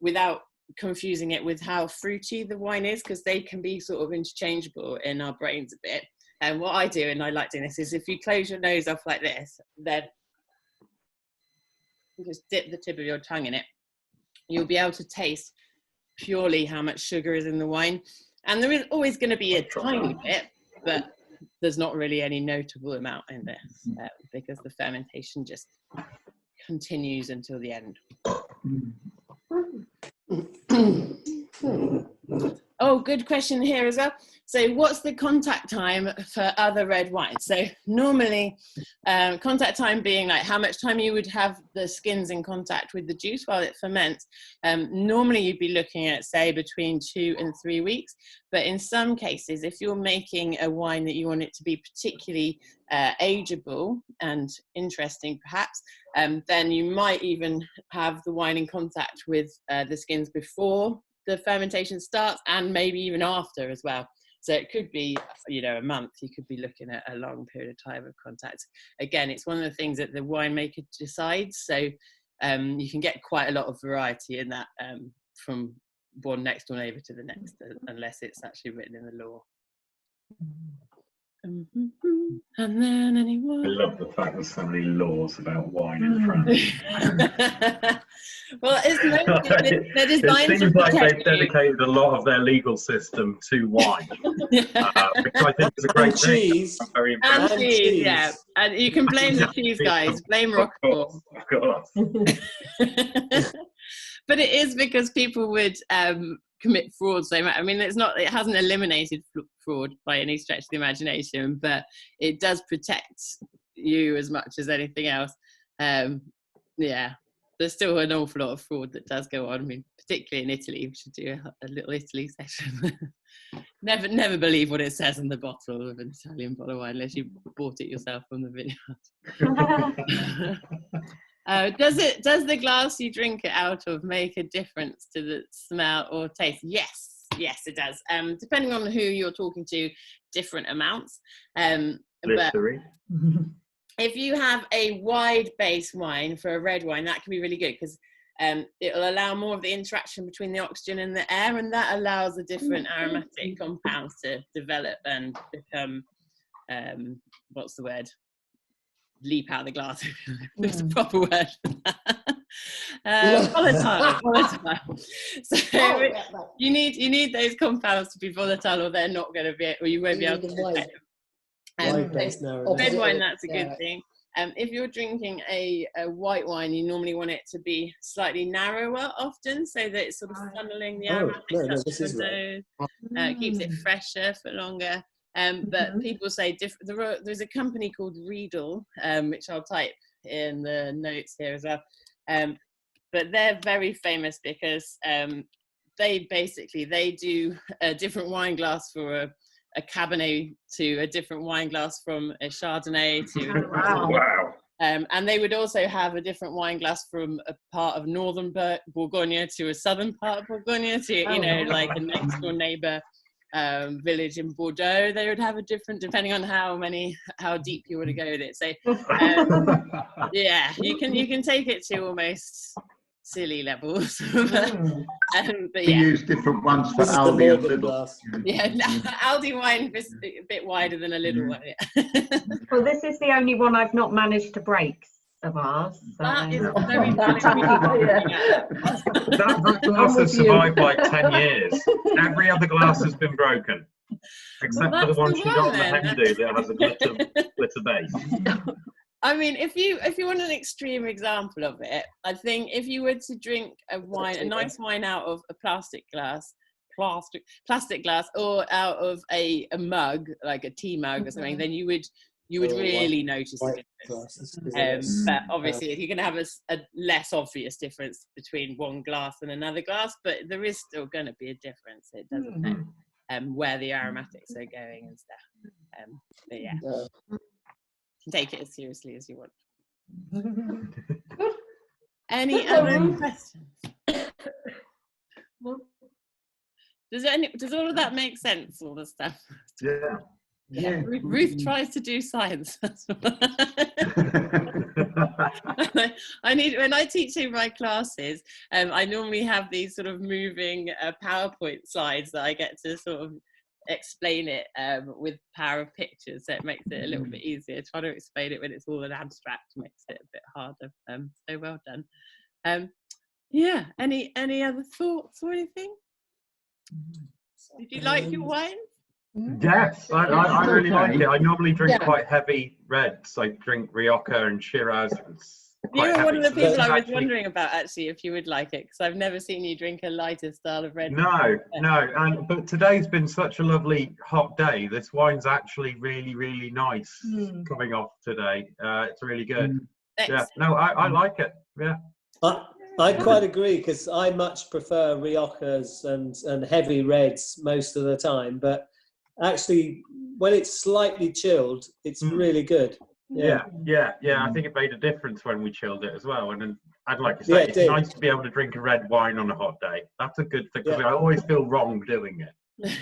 without confusing it with how fruity the wine is, because they can be sort of interchangeable in our brains a bit. And what I do, and I like doing this, is if you close your nose off like this, then you just dip the tip of your tongue in it, you'll be able to taste purely how much sugar is in the wine. And there is always going to be a tiny bit, but there's not really any notable amount in this because the fermentation just continues until the end. Oh, good question here as well. So what's the contact time for other red wines? So normally contact time being like how much time you would have the skins in contact with the juice while it ferments. Normally you'd be looking at, say, between 2 and 3 weeks. But in some cases, if you're making a wine that you want it to be particularly ageable and interesting perhaps, then you might even have the wine in contact with the skins before the fermentation starts and maybe even after as well. So it could be, a month. You could be looking at a long period of time of contact. Again, it's one of the things that the winemaker decides. So you can get quite a lot of variety in that from one next door neighbour to the next, unless it's actually written in the law. And then anyone? I love the fact there's so many laws about wine in France. Well, they're designed it seems like they've dedicated a lot of their legal system to wine, which I think is a great thing. Very impressive. And cheese, yeah. And you can blame the cheese guys. Blame Roquefort. Of course. But it is because people would commit fraud so much. I mean, it hasn't eliminated fraud by any stretch of the imagination, but it does protect you as much as anything else. Yeah, there's still an awful lot of fraud that does go on. I mean, particularly in Italy. We should do a little Italy session. Never believe what it says on the bottle of an Italian bottle of wine unless you bought it yourself from the vineyard. Does the glass you drink it out of make a difference to the smell or taste? Yes, it does. Depending on who you're talking to, different amounts. But if you have a wide base wine for a red wine, that can be really good because it'll allow more of the interaction between the oxygen and the air, and that allows the different aromatic compounds to develop and become, what's the word? Leap out of the glass. There's a proper word for that. Volatile. So you need those compounds to be volatile, or they're not going to be, or you won't be able to detect them. Red wine, that's a good thing. if you're drinking a white wine, you normally want it to be slightly narrower often, so that it's sort of funneling the aromatics up to the nose, keeps it fresher for longer. But people say there's a company called Riedel, which I'll type in the notes here as well. But they're very famous because they do a different wine glass for a Cabernet to a different wine glass from a Chardonnay to Wow. and they would also have a different wine glass from a part of northern Bourgogne to a southern part of Bourgogne to, like a next door neighbor village in Bordeaux. They would have a different, depending on how deep you want to go with it. So yeah, you can take it to almost silly levels. But We yeah, use different ones for Aldi and Lidl. yeah, Aldi wine is a bit wider than a little one. Yeah. Well, this is the only one I've not managed to break of ours. So. That is very that glass has survived like 10 years. Every other glass has been broken, except for the one she got on the Hendu that has a glitter base. I mean, if you want an extreme example of it, I think if you were to drink a nice wine out of a plastic glass, or out of a mug, like a tea mug or something, then you would really notice a difference. But obviously, you're going to have a less obvious difference between one glass and another glass, but there is still going to be a difference. It doesn't know where the aromatics are going and stuff. But yeah. Take it as seriously as you want. Any other questions? Does all of that make sense? All the stuff. Yeah. Ruth tries to do science. When I teach in my classes, I normally have these sort of moving PowerPoint slides that I get to sort of explain it with power of pictures, so it makes it a little bit easier. Trying to explain it when it's all an abstract makes it a bit harder. So well done. Yeah, any other thoughts or anything? Did you like your wine? Yes, I really like it. I normally drink quite heavy reds. I drink Rioja and Shiraz. You were one of the people I was wondering about, actually, if you would like it, because I've never seen you drink a lighter style of red. No, but today's been such a lovely hot day. This wine's actually really, really nice coming off today. It's really good. Yeah, no, I like it. Yeah. I quite agree, because I much prefer Riojas and heavy reds most of the time, but actually when it's slightly chilled, it's really good. Yeah. I think it made a difference when we chilled it as well. And I'd like to say, it's nice to be able to drink a red wine on a hot day. That's a good thing, because I always feel wrong doing it.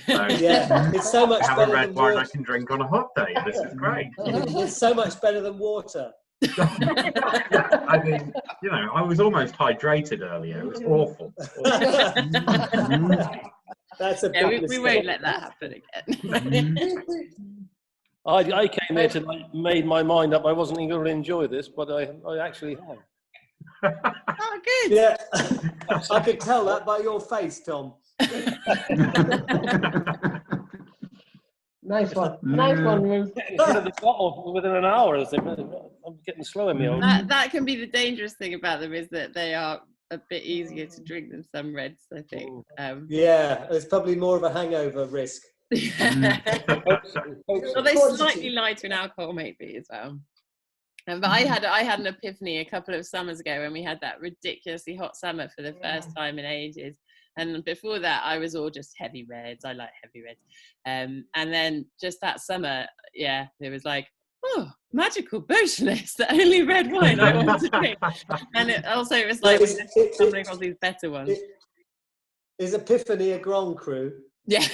So, it's so much better a red than wine water. I can drink on a hot day. This is great. It's so much better than water. I mean, I was almost hydrated earlier. It was awful. That's a big we won't let that happen again. I came here tonight, made my mind up. I wasn't even going to enjoy this, but I actually have. Oh, good. Yeah, I could tell that by your face, Tom. Nice one, Ruth. The bottle within an hour. I'm getting slow in me. That can be the dangerous thing about them, is that they are a bit easier to drink than some reds, I think. Yeah, there's probably more of a hangover risk. Well, they're slightly lighter in alcohol, maybe, as well. But I had an epiphany a couple of summers ago when we had that ridiculously hot summer for the first time in ages. And before that, I was all just heavy reds. I like heavy reds. And then just that summer, it was like, oh, magical Beaujolais, the only red wine I want to drink. And it was like, stumbling across these better ones. Is Epiphany a Grand Cru? Yeah.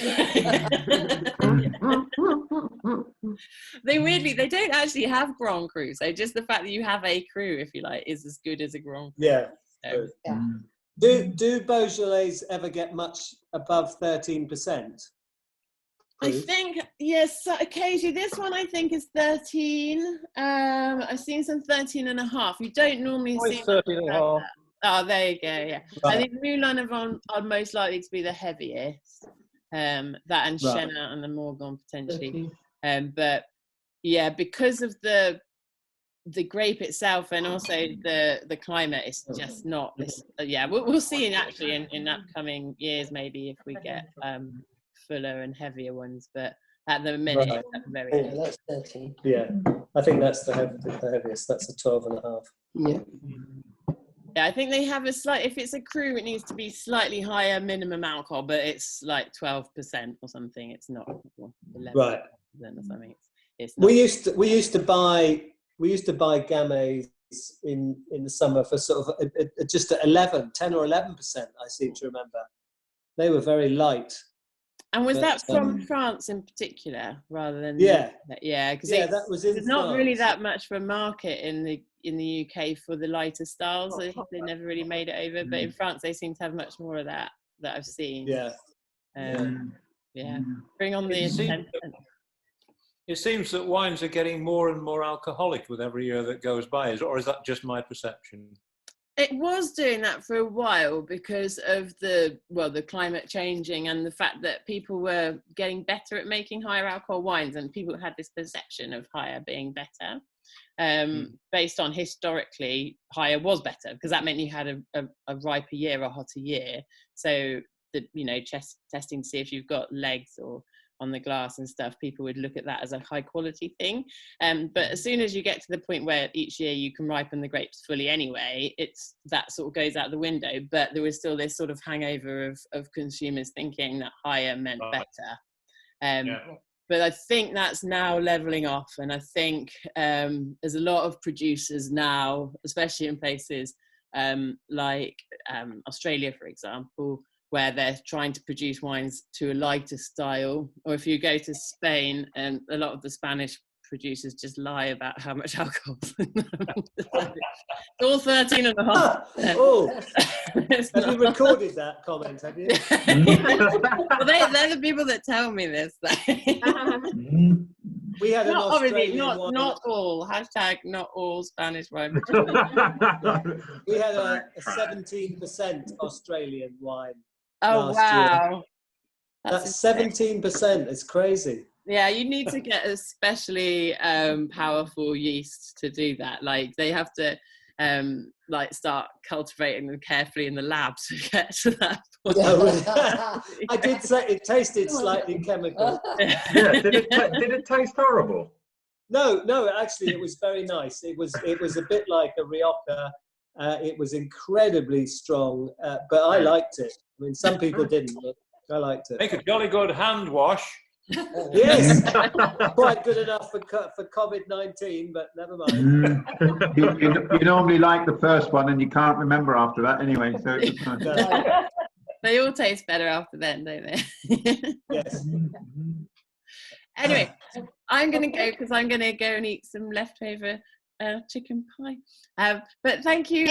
They don't actually have Grand Cru. So just the fact that you have a cru, if you like, is as good as a Grand Cru. Yeah. Do Beaujolais ever get much above 13%? I think, yes, occasionally. This one I think is 13. I've seen some 13.5. You don't normally see 13.5. Oh, there you go. Yeah, Right. I think Moulin Avant are most likely to be the heaviest. That and Chenin and the Morgon potentially. But yeah, because of the the grape itself and also the climate is just not this. Yeah, we'll see in upcoming years maybe if we get fuller and heavier ones, but at the minute Right. it's very Yeah, heavy. that's 13. Yeah, I think that's the heaviest. That's a 12.5. Yeah. Yeah, I think they have a slight, if it's a cru, it needs to be slightly higher minimum alcohol, but it's like 12% or something. It's not 11% Right. or something. It's not. We used to buy gamay in the summer for sort of just at 10 or 11%. I seem to remember they were very light. And was that from France in particular, rather than yeah, because that was in there's France. not really that much of a market in the UK for the lighter styles. They never really made it over, but in France they seem to have much more of that I've seen. Yeah. Bring on the. It seems that wines are getting more and more alcoholic with every year that goes by, or is that just my perception? It was doing that for a while because of the climate changing and the fact that people were getting better at making higher alcohol wines, and people had this perception of higher being better, based on historically higher was better because that meant you had a riper year, a hotter year. So testing to see if you've got legs or on the glass and stuff, people would look at that as a high quality thing. But as soon as you get to the point where each year you can ripen the grapes fully anyway, that sort of goes out the window. But there was still this sort of hangover of consumers thinking that higher meant better. But I think that's now leveling off. And I think there's a lot of producers now, especially in places like Australia, for example, where they're trying to produce wines to a lighter style. Or if you go to Spain, and a lot of the Spanish producers just lie about how much alcohol. It's all 13.5%. Oh, have you recorded that comment, have you? Well, they're the people that tell me this. We had an Australian wine. Not all, #not all Spanish wine. We had a 17% Australian wine. Oh, wow. Year. That's 17%. It's crazy. Yeah, you need to get especially powerful yeast to do that. Like they have to start cultivating them carefully in the lab to get to that point. I did say it tasted slightly chemical. Yeah, did it taste horrible? No, actually it was very nice. It was a bit like a Rioja. It was incredibly strong, but I liked it. I mean, some people didn't, but I liked it. Make a jolly good hand wash. Yes, quite good enough for COVID-19, but never mind. You normally like the first one and you can't remember after that anyway. So they all taste better after then, don't they? Yes. Anyway, I'm going to go because I'm going to go and eat some leftover chicken pie. But thank you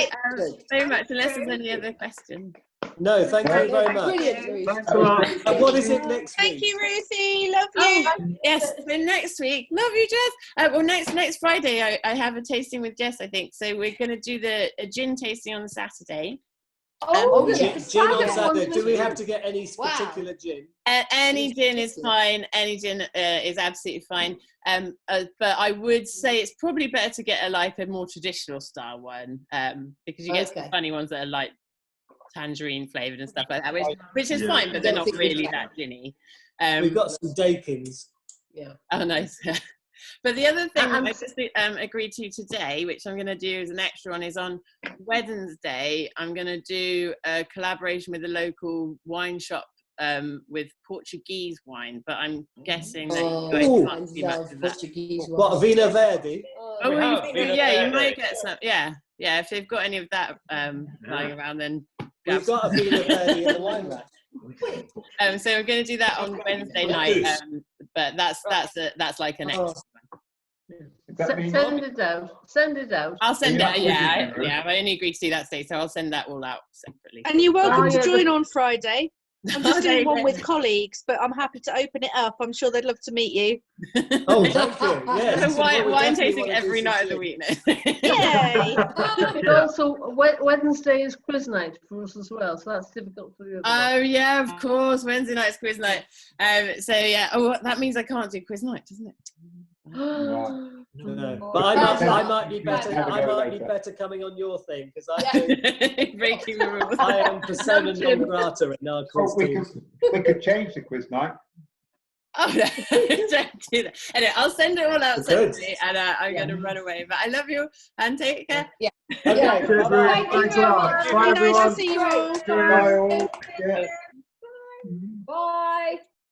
so much, unless there's any other questions. No, thank you very much. Brilliant. Thanks a lot. And what is it next week? Thank you, Ruthie. Love you. Yes, so next week, love you, Jess. Well, next Friday, I have a tasting with Jess, I think. So we're going to do a gin tasting on the Saturday. Yes. Gin on Saturday. Do we have to get any particular gin? Any gin is fine. Any gin is absolutely fine. But I would say it's probably better to get a more traditional style one, because you get some funny ones that are like tangerine flavored and stuff like that, which is fine, but they're not really that ginny. We've got some Dakins. Yeah. Oh, nice. But the other thing that I just agreed to today, which I'm going to do as an extra one, is on Wednesday, I'm going to do a collaboration with a local wine shop with Portuguese wine, but I'm guessing that you guys can't see much of that. Portuguese wine. What, Vina Verde? You might get some. Yeah, if they've got any of that lying around, then we've got a Vina Verde in the wine rack. So we're going to do that on Wednesday night, but that's like an extra. Send it out. I'll send it. Yeah. I only agreed to do that today, so I'll send that all out separately. And you're welcome to join on Friday. I'm just doing one with colleagues, but I'm happy to open it up. I'm sure they'd love to meet you. Oh, thank you. Yeah. So wine tasting every night of the week now. Yay! And also, Wednesday is quiz night for us as well, so that's difficult for you. Oh yeah, of course. Wednesday night's quiz night. So yeah. Oh, that means I can't do quiz night, doesn't it? No. But I might be better. I might be better coming on your thing because breaking the rules. I am persona non grata in our quiz team. We could change the quiz night. Oh no, don't do that. Anyway, I'll send it all out separately, and I'm going to run away. But I love you, and take care. Yeah. Okay. Cheers, Ruth. Thanks a lot. Bye, Nice to everyone. see you all. Bye, all. Yeah.